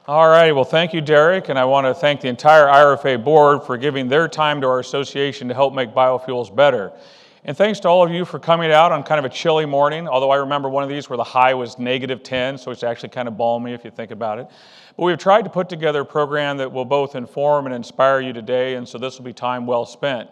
All right, well, thank you, Derek, and I want to thank the entire IRFA board for giving their time to our association to help make biofuels better. And thanks to all of you for coming out on kind of a chilly morning, although I remember one of these where the high was -10, so it's actually kind of balmy if you think about it. But we've tried to put together a program that will both inform and inspire you today, and so this will be time well spent.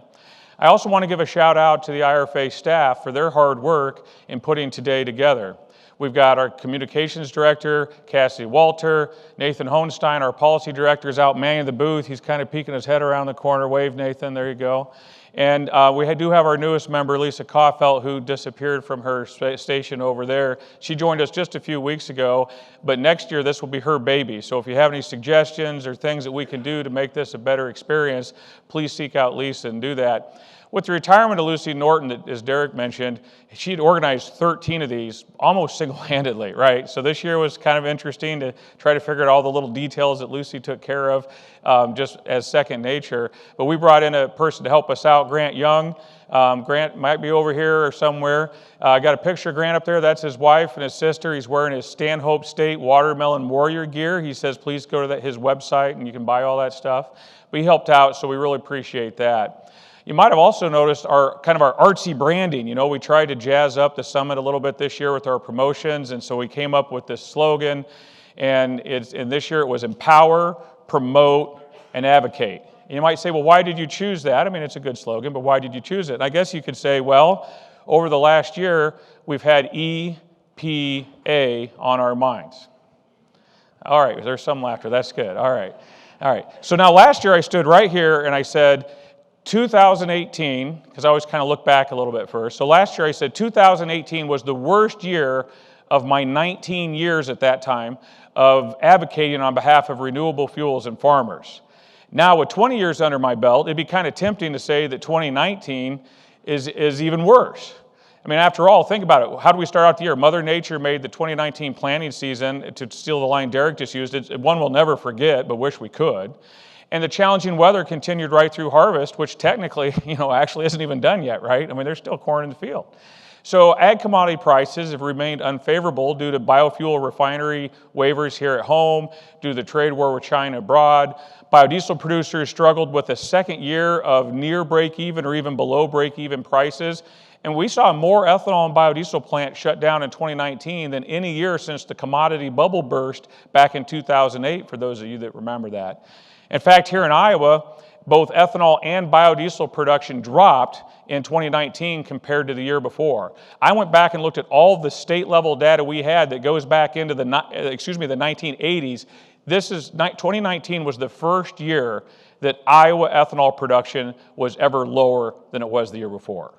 I also want to give a shout out to the IRFA staff for their hard work in putting today together. We've got our communications director, Cassidy Walter, Nathan Hohenstein, our policy director, is out manning the booth. He's kind of peeking his head around the corner. Wave, Nathan, there you go. And we do have our newest member, Lisa Kaufelt, who disappeared from her station over there. She joined us just a few weeks ago, but next year this will be her baby. So if you have any suggestions or things that we can do to make this a better experience, please seek out Lisa and do that. With the retirement of Lucy Norton, as Derek mentioned, she'd organized 13 of these almost single-handedly, right? So this year was kind of interesting to try to figure out all the little details that Lucy took care of just as second nature. But we brought in a person to help us out, Grant Young. Grant might be over here or somewhere. I got a picture of Grant up there. That's his wife and his sister. He's wearing his Stanhope State Watermelon Warrior gear. He says, please go to his website and you can buy all that stuff. But he helped out, so we really appreciate that. You might have also noticed our artsy branding. You know, we tried to jazz up the summit a little bit this year with our promotions, and so we came up with this slogan, and this year it was empower, promote, and advocate. And you might say, well, why did you choose that? I mean, it's a good slogan, but why did you choose it? And I guess you could say, well, over the last year, we've had EPA on our minds. All right, there's some laughter. That's good. All right. So now last year I stood right here and I said, 2018, because I always kind of look back a little bit first. So last year I said 2018 was the worst year of my 19 years at that time of advocating on behalf of renewable fuels and farmers. Now with 20 years under my belt, it'd be kind of tempting to say that 2019 is even worse. I mean, after all, think about it. How do we start out the year? Mother Nature made the 2019 planting season, to steal the line Derek just used, one we'll never forget, but wish we could. And the challenging weather continued right through harvest, which technically, actually isn't even done yet, right? I mean, there's still corn in the field. So ag commodity prices have remained unfavorable due to biofuel refinery waivers here at home, due to the trade war with China abroad. Biodiesel producers struggled with a second year of near break-even or even below break-even prices. And we saw more ethanol and biodiesel plants shut down in 2019 than any year since the commodity bubble burst back in 2008, for those of you that remember that. In fact, here in Iowa, both ethanol and biodiesel production dropped in 2019 compared to the year before. I went back and looked at all the state-level data we had that goes back into the 1980s. 2019 was the first year that Iowa ethanol production was ever lower than it was the year before.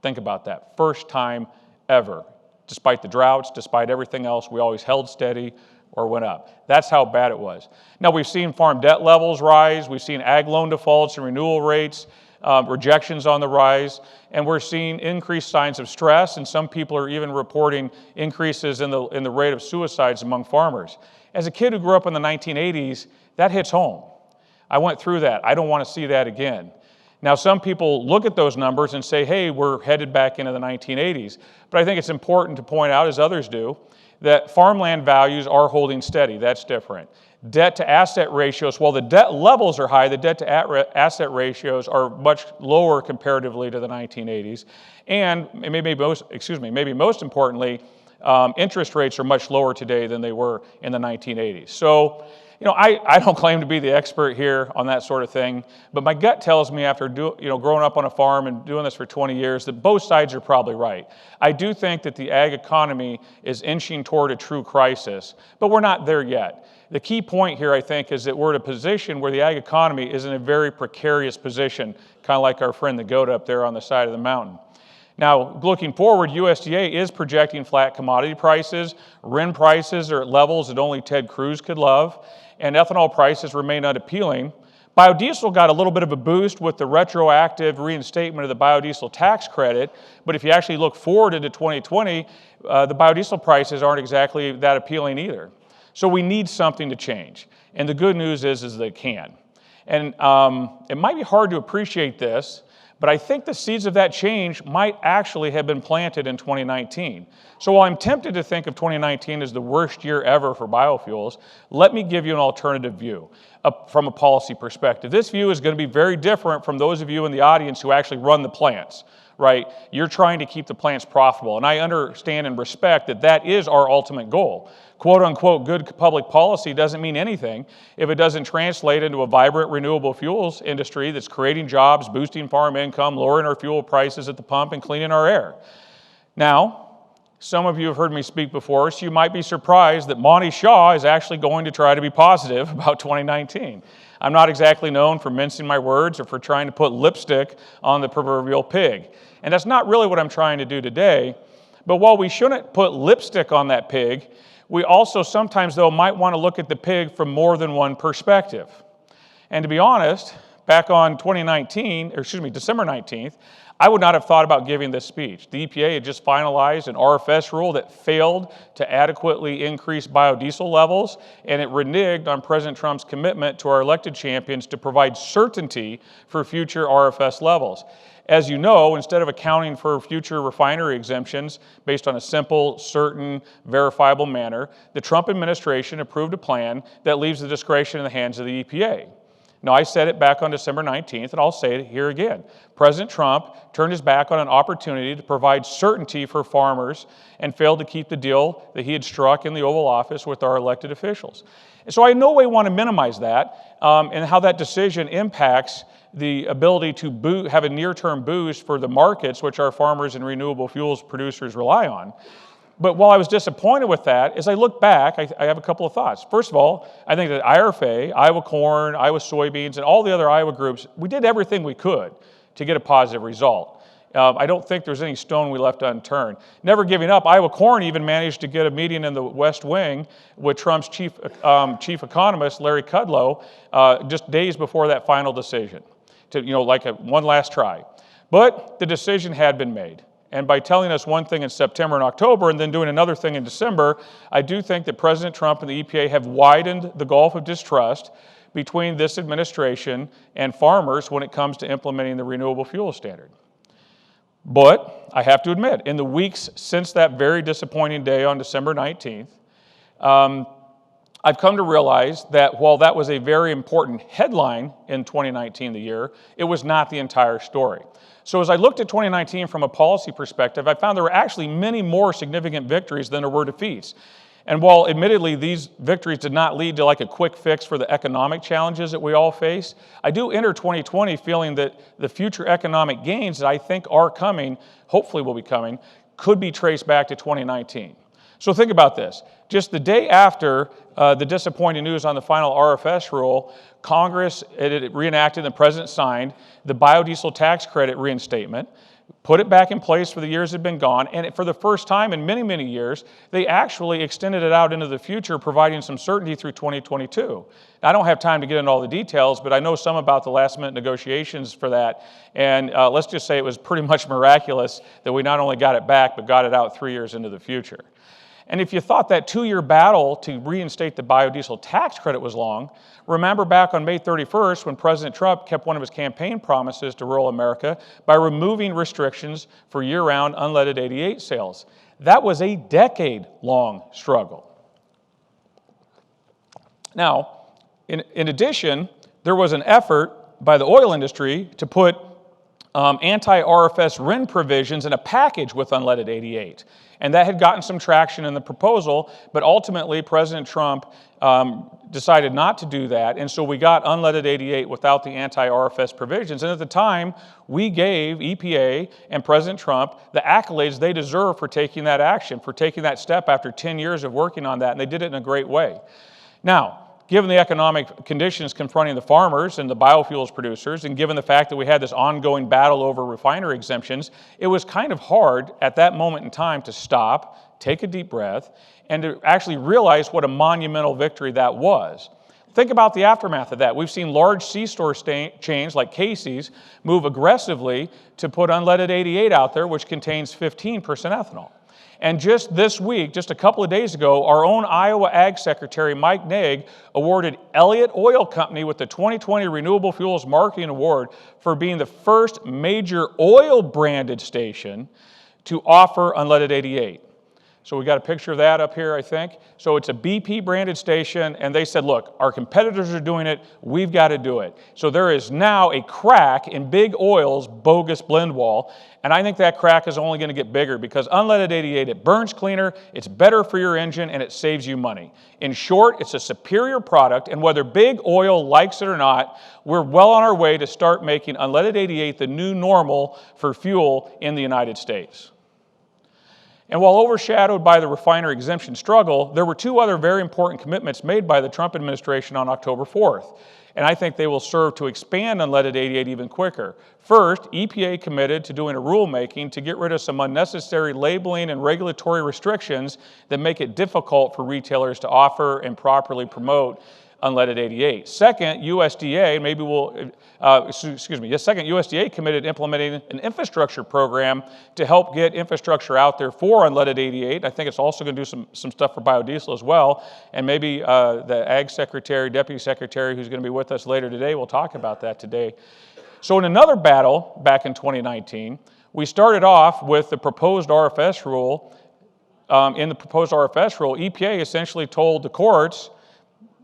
Think about that. First time ever. Despite the droughts, despite everything else, we always held steady or went up. That's how bad it was. Now, we've seen farm debt levels rise. We've seen ag loan defaults and renewal rates, rejections on the rise, and we're seeing increased signs of stress, and some people are even reporting increases in the rate of suicides among farmers. As a kid who grew up in the 1980s, that hits home. I went through that. I don't want to see that again. Now, some people look at those numbers and say, hey, we're headed back into the 1980s. But I think it's important to point out, as others do, that farmland values are holding steady. That's different. Debt to asset ratios, while the debt levels are high, the debt to asset ratios are much lower comparatively to the 1980s. And maybe most importantly, interest rates are much lower today than they were in the 1980s. So, I don't claim to be the expert here on that sort of thing, but my gut tells me after growing up on a farm and doing this for 20 years that both sides are probably right. I do think that the ag economy is inching toward a true crisis, but we're not there yet. The key point here, I think, is that we're at a position where the ag economy is in a very precarious position, kind of like our friend the goat up there on the side of the mountain. Now, looking forward, USDA is projecting flat commodity prices. RIN prices are at levels that only Ted Cruz could love, and ethanol prices remain unappealing. Biodiesel got a little bit of a boost with the retroactive reinstatement of the biodiesel tax credit, but if you actually look forward into 2020, the biodiesel prices aren't exactly that appealing either. So we need something to change, and the good news is they can. And it might be hard to appreciate this, But I think the seeds of that change might actually have been planted in 2019. So while I'm tempted to think of 2019 as the worst year ever for biofuels, let me give you an alternative view from a policy perspective. This view is going to be very different from those of you in the audience who actually run the plants, right? You're trying to keep the plants profitable, and I understand and respect that that is our ultimate goal. Quote unquote good public policy doesn't mean anything if it doesn't translate into a vibrant renewable fuels industry that's creating jobs, boosting farm income, lowering our fuel prices at the pump, and cleaning our air. Now, some of you have heard me speak before, so you might be surprised that Monte is actually going to try to be positive about 2019. I'm not exactly known for mincing my words or for trying to put lipstick on the proverbial pig. And that's not really what I'm trying to do today. But while we shouldn't put lipstick on that pig, we also sometimes, though, might want to look at the pig from more than one perspective. And to be honest, back on December 19th, I would not have thought about giving this speech. The EPA had just finalized an RFS rule that failed to adequately increase biodiesel levels, and it reneged on President Trump's commitment to our elected champions to provide certainty for future RFS levels. As you know, instead of accounting for future refinery exemptions based on a simple, certain, verifiable manner, the Trump administration approved a plan that leaves the discretion in the hands of the EPA. Now, I said it back on December 19th, and I'll say it here again. President Trump turned his back on an opportunity to provide certainty for farmers and failed to keep the deal that he had struck in the Oval Office with our elected officials. And so I in no way want to minimize that and how that decision impacts the ability to have a near-term boost for the markets which our farmers and renewable fuels producers rely on. But while I was disappointed with that, as I look back, I have a couple of thoughts. First of all, I think that IRFA, Iowa corn, Iowa soybeans, and all the other Iowa groups, we did everything we could to get a positive result. I don't think there's any stone we left unturned. Never giving up, Iowa corn even managed to get a meeting in the West Wing with Trump's chief economist, Larry Kudlow, just days before that final decision, to one last try. But the decision had been made. And by telling us one thing in September and October and then doing another thing in December, I do think that President Trump and the EPA have widened the gulf of distrust between this administration and farmers when it comes to implementing the renewable fuel standard. But I have to admit, in the weeks since that very disappointing day on December 19th, I've come to realize that while that was a very important headline in 2019, the year, it was not the entire story. So as I looked at 2019 from a policy perspective, I found there were actually many more significant victories than there were defeats. And while admittedly these victories did not lead to like a quick fix for the economic challenges that we all face, I do enter 2020 feeling that the future economic gains that I think are coming, hopefully will be coming, could be traced back to 2019. So think about this. Just the day after the disappointing news on the final RFS rule, Congress reenacted and the President signed the biodiesel tax credit reinstatement, put it back in place for the years that had been gone, and for the first time in many, many years, they actually extended it out into the future, providing some certainty through 2022. Now, I don't have time to get into all the details, but I know some about the last-minute negotiations for that, and let's just say it was pretty much miraculous that we not only got it back, but got it out 3 years into the future. And if you thought that 2-year battle to reinstate the biodiesel tax credit was long, remember back on May 31st when President Trump kept one of his campaign promises to rural America by removing restrictions for year-round unleaded 88 sales. That was a decade-long struggle. Now, in addition, there was an effort by the oil industry to put anti-RFS RIN provisions in a package with unleaded 88. And that had gotten some traction in the proposal, but ultimately President Trump decided not to do that, and so we got unleaded 88 without the anti-RFS provisions. And at the time, we gave EPA and President Trump the accolades they deserve for taking that action, for taking that step after 10 years of working on that, and they did it in a great way. Now, given the economic conditions confronting the farmers and the biofuels producers, and given the fact that we had this ongoing battle over refinery exemptions, it was kind of hard at that moment in time to stop, take a deep breath, and to actually realize what a monumental victory that was. Think about the aftermath of that. We've seen large C-store chains like Casey's move aggressively to put unleaded 88 out there, which contains 15% ethanol. And just this week, just a couple of days ago, our own Iowa Ag Secretary Mike Naig awarded Elliott Oil Company with the 2020 Renewable Fuels Marketing Award for being the first major oil-branded station to offer unleaded 88. So we got a picture of that up here, I think. So it's a BP branded station, and they said, look, our competitors are doing it, we've got to do it. So there is now a crack in Big Oil's bogus blend wall, and I think that crack is only going to get bigger because unleaded 88, it burns cleaner, it's better for your engine, and it saves you money. In short, it's a superior product, and whether Big Oil likes it or not, we're well on our way to start making unleaded 88 the new normal for fuel in the United States. And while overshadowed by the refiner exemption struggle, there were two other very important commitments made by the Trump administration on October 4th. And I think they will serve to expand unleaded 88 even quicker. First, EPA committed to doing a rulemaking to get rid of some unnecessary labeling and regulatory restrictions that make it difficult for retailers to offer and properly promote unleaded 88. Second, USDA committed to implementing an infrastructure program to help get infrastructure out there for unleaded 88. I think it's also going to do some stuff for biodiesel as well. And maybe the Ag Secretary, Deputy Secretary, who's going to be with us later today, will talk about that today. So in another battle back in 2019, we started off with the proposed RFS rule. In the proposed RFS rule, EPA essentially told the courts,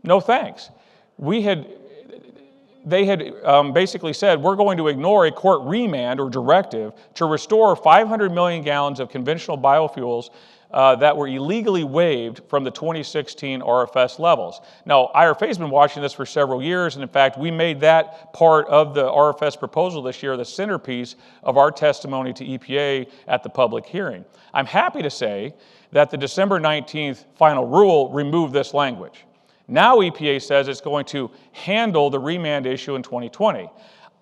no thanks. They had basically said, we're going to ignore a court remand or directive to restore 500 million gallons of conventional biofuels that were illegally waived from the 2016 RFS levels. Now, IRFA has been watching this for several years, and in fact, we made that part of the RFS proposal this year the centerpiece of our testimony to EPA at the public hearing. I'm happy to say that the December 19th final rule removed this language. Now EPA says it's going to handle the remand issue in 2020.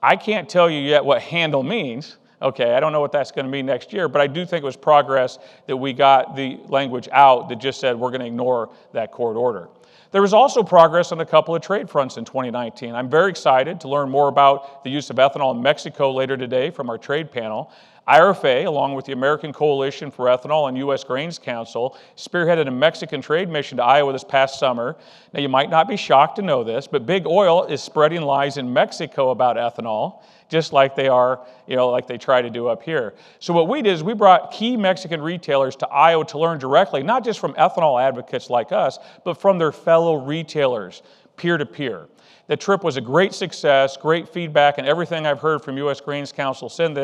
I can't tell you yet what handle means. Okay, I don't know what that's going to mean next year, but I do think it was progress that we got the language out that just said we're going to ignore that court order. There was also progress on a couple of trade fronts in 2019. I'm very excited to learn more about the use of ethanol in Mexico later today from our trade panel. IRFA, along with the American Coalition for Ethanol and U.S. Grains Council, spearheaded a Mexican trade mission to Iowa this past summer. Now, you might not be shocked to know this, but Big Oil is spreading lies in Mexico about ethanol, just like they are, like they try to do up here. So what we did is we brought key Mexican retailers to Iowa to learn directly, not just from ethanol advocates like us, but from their fellow retailers, peer-to-peer. The trip was a great success, great feedback, and everything I've heard from U.S. Grains Council since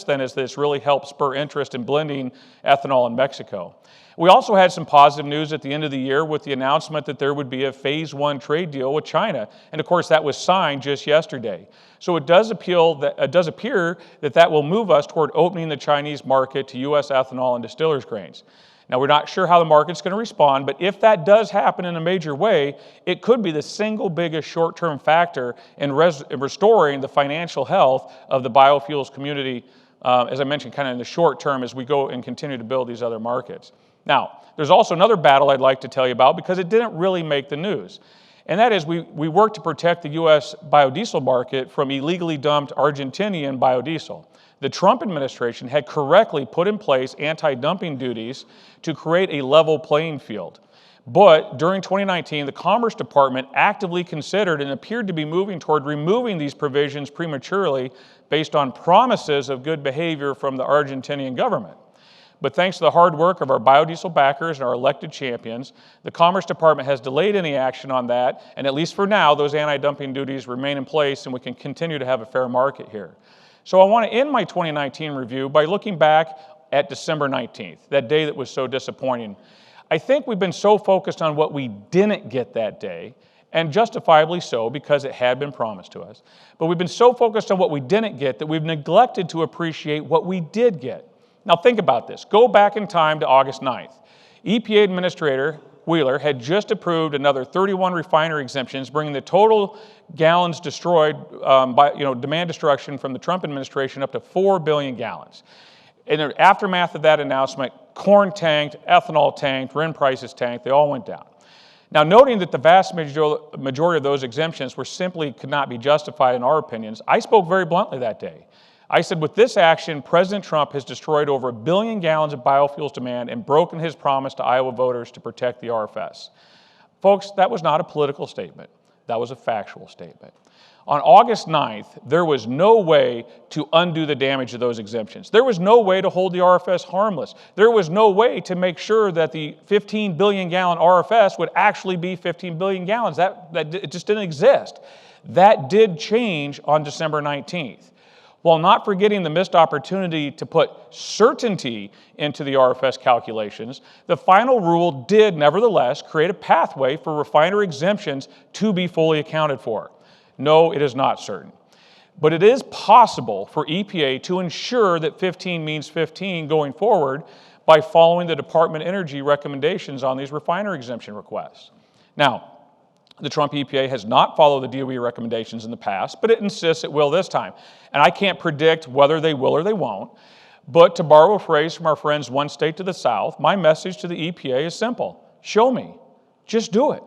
then is that it's really helped spur interest in blending ethanol in Mexico. We also had some positive news at the end of the year with the announcement that there would be a phase 1 trade deal with China. And of course, that was signed just yesterday. So it does appear that will move us toward opening the Chinese market to U.S. ethanol and distillers' grains. Now, we're not sure how the market's going to respond, but if that does happen in a major way, it could be the single biggest short-term factor in restoring the financial health of the biofuels community, as I mentioned, kind of in the short term as we go and continue to build these other markets. Now, there's also another battle I'd like to tell you about because it didn't really make the news. And that is we work to protect the U.S. biodiesel market from illegally dumped Argentinian biodiesel. The Trump administration had correctly put in place anti-dumping duties to create a level playing field. But during 2019, the Commerce Department actively considered and appeared to be moving toward removing these provisions prematurely based on promises of good behavior from the Argentinian government. But thanks to the hard work of our biodiesel backers and our elected champions, the Commerce Department has delayed any action on that, and at least for now, those anti-dumping duties remain in place and we can continue to have a fair market here. So I want to end my 2019 review by looking back at December 19th, that day that was so disappointing. I think we've been so focused on what we didn't get that day, and justifiably so because it had been promised to us. But we've been so focused on what we didn't get that we've neglected to appreciate what we did get. Now think about this. Go back in time to August 9th. EPA Administrator Wheeler had just approved another 31 refinery exemptions, bringing the total gallons destroyed by demand destruction from the Trump administration up to 4 billion gallons. In the aftermath of that announcement, corn tanked, ethanol tanked, RIN prices tanked, they all went down. Now, noting that the vast majority of those exemptions simply could not be justified in our opinions, I spoke very bluntly that day. I said, with this action, President Trump has destroyed over 1 billion gallons of biofuels demand and broken his promise to Iowa voters to protect the RFS. Folks, that was not a political statement. That was a factual statement. On August 9th, there was no way to undo the damage of those exemptions. There was no way to hold the RFS harmless. There was no way to make sure that the 15 billion gallon RFS would actually be 15 billion gallons. It just didn't exist. That did change on December 19th. While not forgetting the missed opportunity to put certainty into the RFS calculations, the final rule did nevertheless create a pathway for refiner exemptions to be fully accounted for. No, it is not certain. But it is possible for EPA to ensure that 15 means 15 going forward by following the Department of Energy recommendations on these refiner exemption requests. Now, the Trump EPA has not followed the DOE recommendations in the past, but it insists it will this time. And I can't predict whether they will or they won't. But to borrow a phrase from our friends one state to the south, my message to the EPA is simple. Show me. Just do it.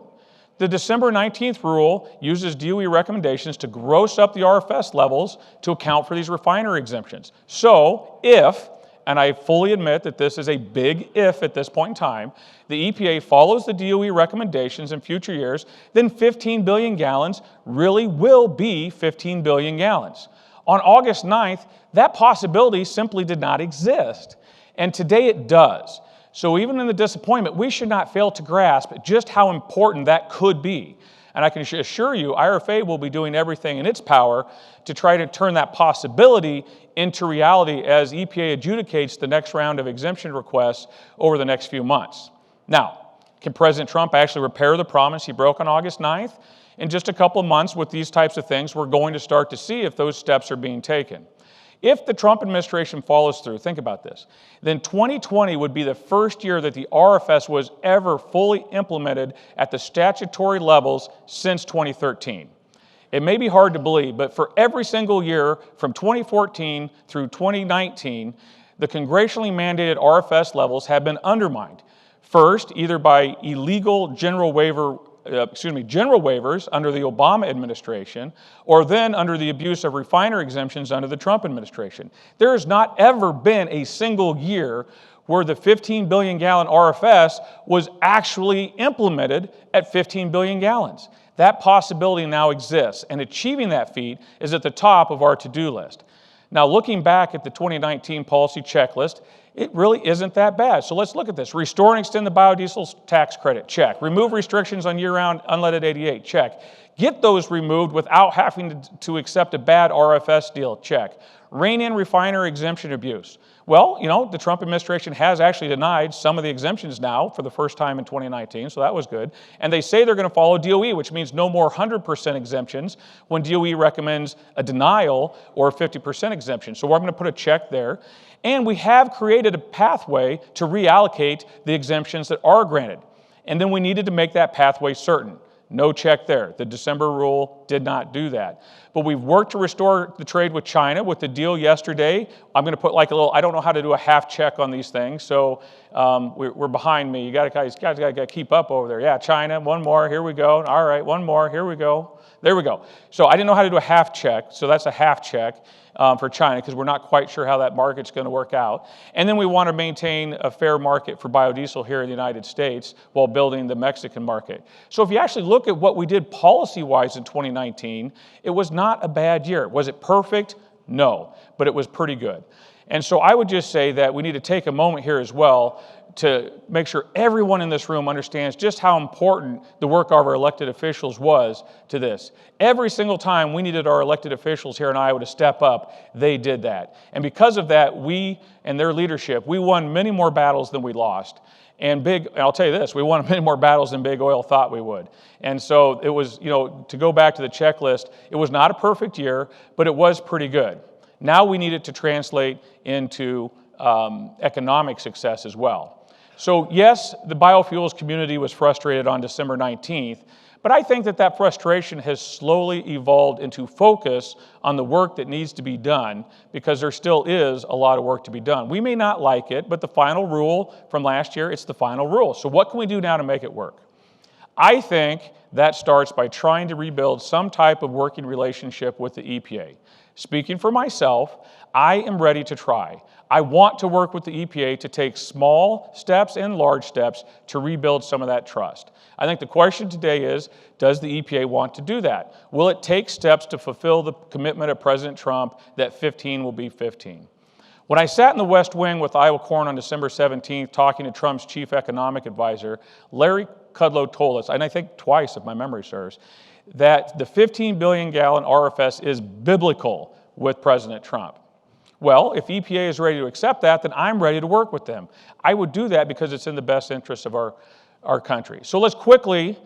The December 19th rule uses DOE recommendations to gross up the RFS levels to account for these refiner exemptions. So if, and I fully admit that this is a big if at this point in time, the EPA follows the DOE recommendations in future years, then 15 billion gallons really will be 15 billion gallons. On August 9th, that possibility simply did not exist. And today it does. So even in the disappointment, we should not fail to grasp just how important that could be. And I can assure you, IRFA will be doing everything in its power to try to turn that possibility into reality as EPA adjudicates the next round of exemption requests over the next few months. Now, can President Trump actually repair the promise he broke on August 9th? In just a couple of months with these types of things, we're going to start to see if those steps are being taken. If the Trump administration follows through, think about this, then 2020 would be the first year that the RFS was ever fully implemented at the statutory levels since 2013. It may be hard to believe, but for every single year from 2014 through 2019, the congressionally mandated RFS levels have been undermined. First, either by illegal general waivers under the Obama administration, or then under the abuse of refiner exemptions under the Trump administration. There has not ever been a single year where the 15 billion gallon RFS was actually implemented at 15 billion gallons. That possibility now exists, and achieving that feat is at the top of our to-do list. Now, looking back at the 2019 policy checklist, it really isn't that bad. So let's look at this. Restore and extend the biodiesel tax credit, check. Remove restrictions on year-round unleaded 88, check. Get those removed without having to accept a bad RFS deal, check. Rein in refiner exemption abuse. Well, the Trump administration has actually denied some of the exemptions now for the first time in 2019, so that was good. And they say they're going to follow DOE, which means no more 100% exemptions when DOE recommends a denial or a 50% exemption. So we're going to put a check there. And we have created a pathway to reallocate the exemptions that are granted. And then we needed to make that pathway certain. No check there. The December rule did not do that. But we've worked to restore the trade with China with the deal yesterday. I'm going to put like a little, I don't know how to do a half check on these things, so we're behind me. You guys got to keep up over there. Yeah, China, one more, here we go. All right, one more, here we go. There we go. So I didn't know how to do a half check, so that's a half check for China because we're not quite sure how that market's going to work out. And then we want to maintain a fair market for biodiesel here in the United States while building the Mexican market. So if you actually look at what we did policy-wise in 2019, it was not a bad year. Was it perfect? No, but it was pretty good. And so I would just say that we need to take a moment here as well to make sure everyone in this room understands just how important the work of our elected officials was to this. Every single time we needed our elected officials here in Iowa to step up, they did that. And because of that, we and their leadership, we won many more battles than we lost. And I'll tell you this, we won many more battles than Big Oil thought we would. And so it was, to go back to the checklist, it was not a perfect year, but it was pretty good. Now we need it to translate into economic success as well. So yes, the biofuels community was frustrated on December 19th, but I think that frustration has slowly evolved into focus on the work that needs to be done because there still is a lot of work to be done. We may not like it, but the final rule from last year, it's the final rule. So what can we do now to make it work? I think that starts by trying to rebuild some type of working relationship with the EPA. Speaking for myself, I am ready to try. I want to work with the EPA to take small steps and large steps to rebuild some of that trust. I think the question today is, does the EPA want to do that? Will it take steps to fulfill the commitment of President Trump that 15 will be 15? When I sat in the West Wing with Iowa Corn on December 17th talking to Trump's chief economic advisor, Larry Kudlow told us, and I think twice if my memory serves, that the 15 billion gallon RFS is biblical with President Trump. Well, if EPA is ready to accept that, then I'm ready to work with them. I would do that because it's in the best interest of our country. So let's quickly,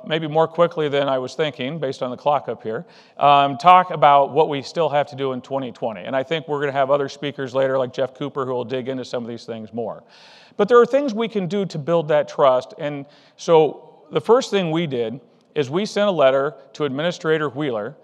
maybe more quickly than I was thinking, based on the clock up here, talk about what we still have to do in 2020. And I think we're going to have other speakers later, like Jeff Cooper, who will dig into some of these things more. But there are things we can do to build that trust. And so the first thing we did is we sent a letter to Administrator Wheeler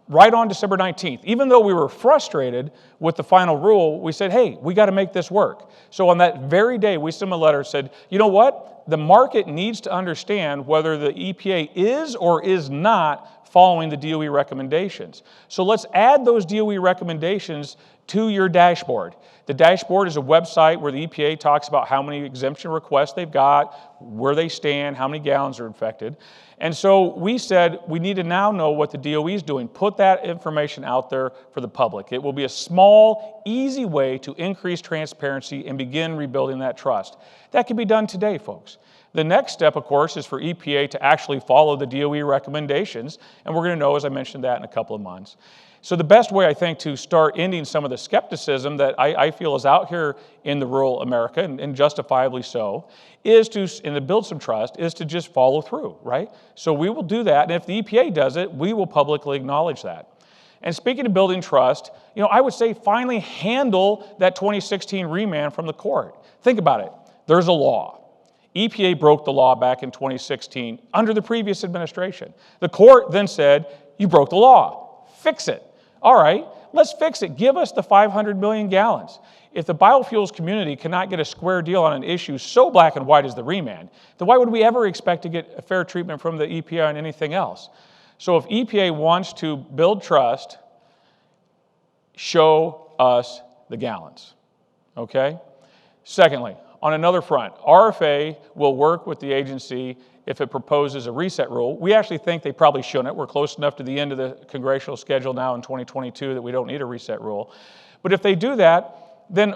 right on December 19th. Even though we were frustrated with the final rule, we said, hey, we got to make this work. So on that very day, we sent a letter and said, you know what? The market needs to understand whether the EPA is or is not following the DOE recommendations. So let's add those DOE recommendations to your dashboard. The dashboard is a website where the EPA talks about how many exemption requests they've got, where they stand, how many gallons are infected. And so we said we need to now know what the DOE is doing. Put that information out there for the public. It will be a small, easy way to increase transparency and begin rebuilding that trust. That can be done today, folks. The next step, of course, is for EPA to actually follow the DOE recommendations, and we're going to know, as I mentioned, that in a couple of months. So the best way, I think, to start ending some of the skepticism that I feel is out here in the rural America, and justifiably so, is to, and to build some trust, is to just follow through, right? So we will do that, and if the EPA does it, we will publicly acknowledge that. And speaking of building trust, I would say finally handle that 2016 remand from the court. Think about it. There's a law. EPA broke the law back in 2016 under the previous administration. The court then said, you broke the law. Fix it. All right, let's fix it. Give us the 500 million gallons. If the biofuels community cannot get a square deal on an issue so black and white as the remand, then why would we ever expect to get a fair treatment from the EPA on anything else? So if EPA wants to build trust, show us the gallons, okay? Secondly, on another front, RFA will work with the agency if it proposes a reset rule. We actually think they probably shouldn't. We're close enough to the end of the congressional schedule now in 2022 that we don't need a reset rule. But if they do that, then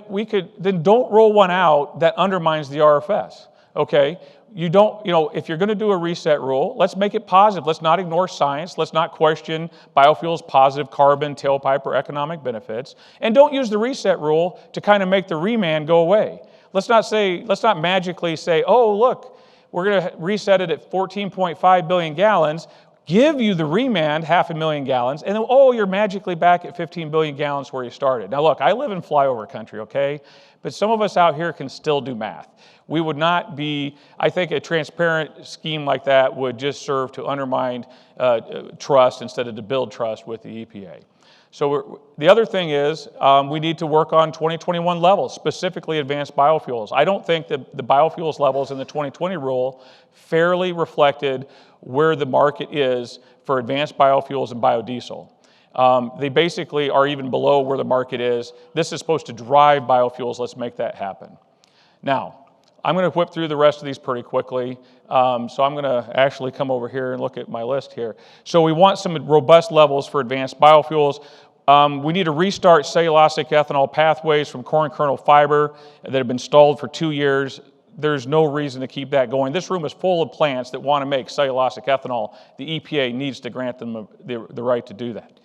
don't roll one out that undermines the RFS, okay? If you're going to do a reset rule, let's make it positive. Let's not ignore science. Let's not question biofuels' positive carbon, tailpipe, or economic benefits. And don't use the reset rule to kind of make the remand go away. Let's not magically say, oh, look, we're going to reset it at 14.5 billion gallons, give you the remand 500,000 gallons, and then, oh, you're magically back at 15 billion gallons where you started. Now, look, I live in flyover country, okay? But some of us out here can still do math. We would not be, I think a transparent scheme like that would just serve to undermine trust instead of to build trust with the EPA. So the other thing is we need to work on 2021 levels, specifically advanced biofuels. I don't think that the biofuels levels in the 2020 rule fairly reflected where the market is for advanced biofuels and biodiesel. They basically are even below where the market is. This is supposed to drive biofuels. Let's make that happen. Now, I'm going to whip through the rest of these pretty quickly. So I'm going to actually come over here and look at my list here. So we want some robust levels for advanced biofuels. We need to restart cellulosic ethanol pathways from corn kernel fiber that have been stalled for 2 years. There's no reason to keep that going. This room is full of plants that want to make cellulosic ethanol. The EPA needs to grant them the right to do that.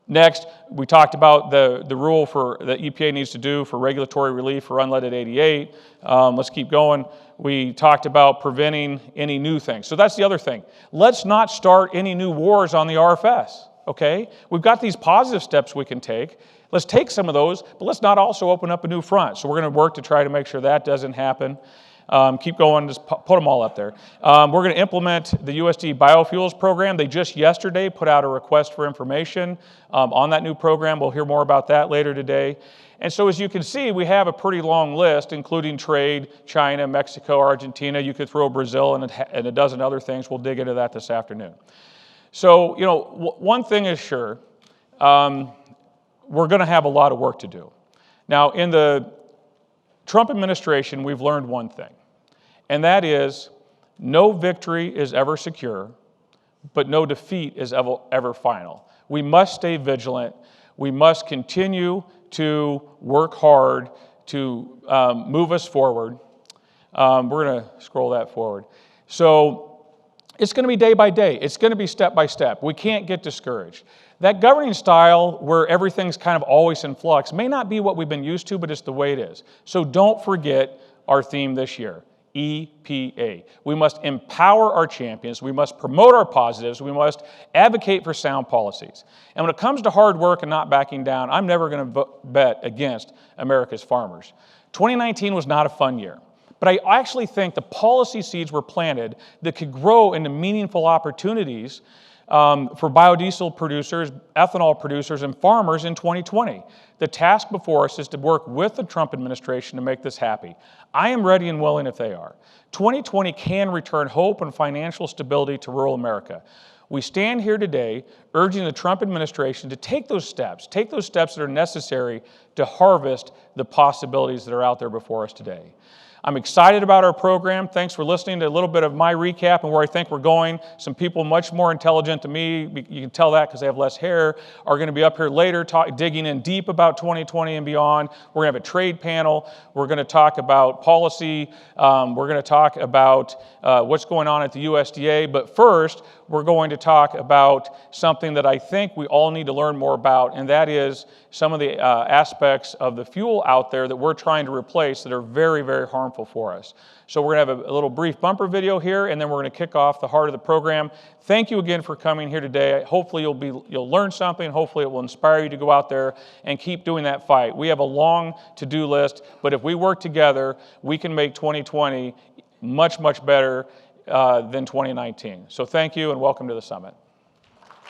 Next, we talked about the rule for the EPA needs to do for regulatory relief for unleaded 88. Let's keep going. We talked about preventing any new things. So that's the other thing. Let's not start any new wars on the RFS, okay? We've got these positive steps we can take. Let's take some of those, but let's not also open up a new front. So we're going to work to try to make sure that doesn't happen. Keep going, just put them all up there. We're going to implement the USD Biofuels program. They just yesterday put out a request for information on that new program. We'll hear more about that later today. And so as you can see, we have a pretty long list, including trade, China, Mexico, Argentina. You could throw Brazil and a dozen other things. We'll dig into that this afternoon. So, one thing is sure, we're going to have a lot of work to do. Now, in the Trump administration, we've learned one thing, and that is no victory is ever secure, but no defeat is ever final. We must stay vigilant. We must continue to work hard to move us forward. We're going to scroll that forward. So it's going to be day by day. It's going to be step by step. We can't get discouraged. That governing style where everything's kind of always in flux may not be what we've been used to, but it's the way it is. So don't forget our theme this year, EPA. We must empower our champions. We must promote our positives. We must advocate for sound policies. And when it comes to hard work and not backing down, I'm never going to bet against America's farmers. 2019 was not a fun year. But I actually think the policy seeds were planted that could grow into meaningful opportunities for biodiesel producers, ethanol producers, and farmers in 2020. The task before us is to work with the Trump administration to make this happen. I am ready and willing if they are. 2020 can return hope and financial stability to rural America. We stand here today urging the Trump administration to take those steps that are necessary to harvest the possibilities that are out there before us today. I'm excited about our program. Thanks for listening to a little bit of my recap and where I think we're going. Some people much more intelligent than me, you can tell that because they have less hair, are going to be up here later digging in deep about 2020 and beyond. We're going to have a trade panel. We're going to talk about policy. We're going to talk about what's going on at the USDA. But first, we're going to talk about something that I think we all need to learn more about, and that is some of the aspects of the fuel out there that we're trying to replace that are very, very harmful for us. So we're going to have a little brief bumper video here, and then we're going to kick off the heart of the program. Thank you again for coming here today. Hopefully you'll learn something. Hopefully it will inspire you to go out there and keep doing that fight. We have a long to-do list, but if we work together, we can make 2020 much, much better than 2019. So thank you and welcome to the summit.